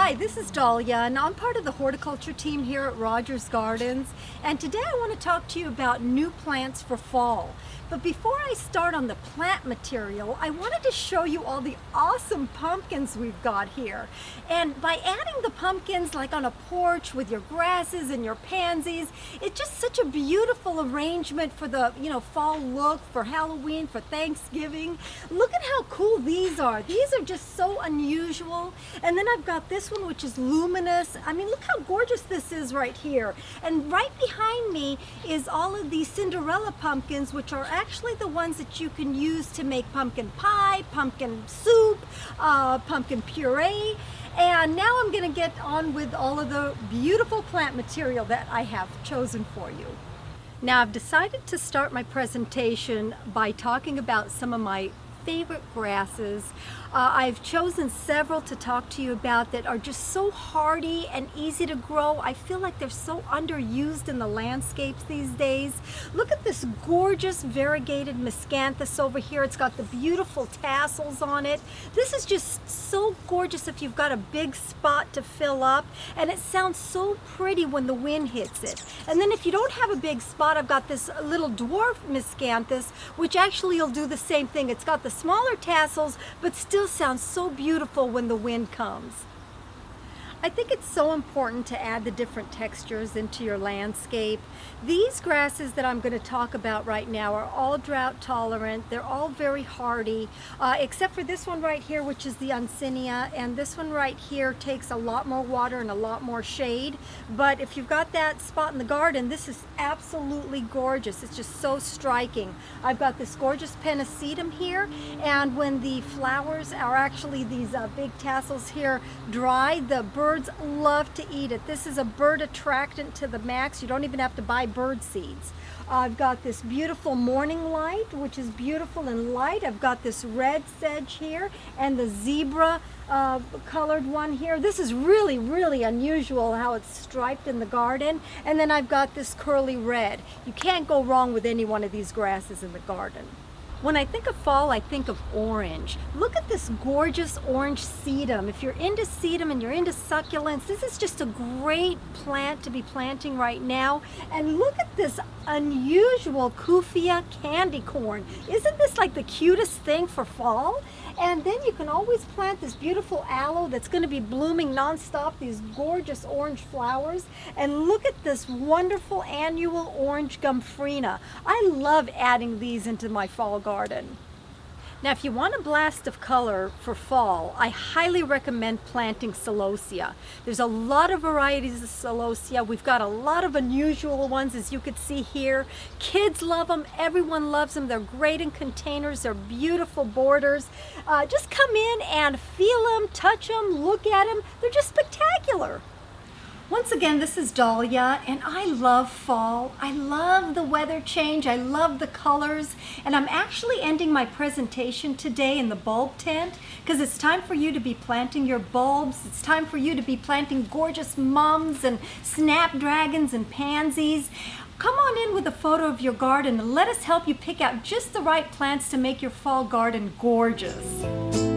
Hi, this is Dalia, and I'm part of the horticulture team here at Rogers Gardens. And today I want to talk to you about new plants for fall. But before I start on the plant material, I wanted to show you all the awesome pumpkins we've got here. And by adding the pumpkins like on a porch with your grasses and your pansies, it's just such a beautiful arrangement for the fall look, for Halloween, for Thanksgiving. Look at how cool these are. These are just so unusual. And then I've got this one, which is luminous. I mean, look how gorgeous this is right here. And right behind me is all of these Cinderella pumpkins, which are actually the ones that you can use to make pumpkin pie, pumpkin soup, pumpkin puree. And now I'm going to get on with all of the beautiful plant material that I have chosen for you. Now I've decided to start my presentation by talking about some of my favorite grasses. I've chosen several to talk to you about that are just so hardy and easy to grow. I feel like they're so underused in the landscapes these days. Look at this gorgeous variegated miscanthus over here. It's got the beautiful tassels on it. This is just so gorgeous if you've got a big spot to fill up, and it sounds so pretty when the wind hits it. And then if you don't have a big spot, I've got this little dwarf miscanthus, which actually will do the same thing. It's got the smaller tassels, but still sounds so beautiful when the wind comes. I think it's so important to add the different textures into your landscape. These grasses that I'm going to talk about right now are all drought tolerant. They're all very hardy, except for this one right here, which is the Uncinnia, and this one right here takes a lot more water and a lot more shade. But if you've got that spot in the garden, this is absolutely gorgeous. It's just so striking. I've got this gorgeous pennisetum here, and when the flowers are actually these big tassels here dry, the birds love to eat it. This is a bird attractant to the max. You don't even have to buy bird seeds. I've got this beautiful morning light, which is beautiful and light. I've got this red sedge here and the zebra colored one here. This is really, really unusual how it's striped in the garden. And then I've got this curly red. You can't go wrong with any one of these grasses in the garden. When I think of fall, I think of orange. Look at this gorgeous orange sedum. If you're into sedum and you're into succulents, this is just a great plant to be planting right now. And look at this unusual Kufia candy corn. Isn't this like the cutest thing for fall? And then you can always plant this beautiful aloe that's going to be blooming nonstop, these gorgeous orange flowers. And look at this wonderful annual orange gomphrena. I love adding these into my fall garden. Now, if you want a blast of color for fall, I highly recommend planting celosia. There's a lot of varieties of celosia. We've got a lot of unusual ones, as you could see here. Kids love them. Everyone loves them. They're great in containers. They're beautiful borders. Just come in and feel them, touch them, look at them. They're just spectacular. Once again, this is Dalia, and I love fall. I love the weather change. I love the colors. And I'm actually ending my presentation today in the bulb tent because it's time for you to be planting your bulbs. It's time for you to be planting gorgeous mums and snapdragons and pansies. Come on in with a photo of your garden and let us help you pick out just the right plants to make your fall garden gorgeous.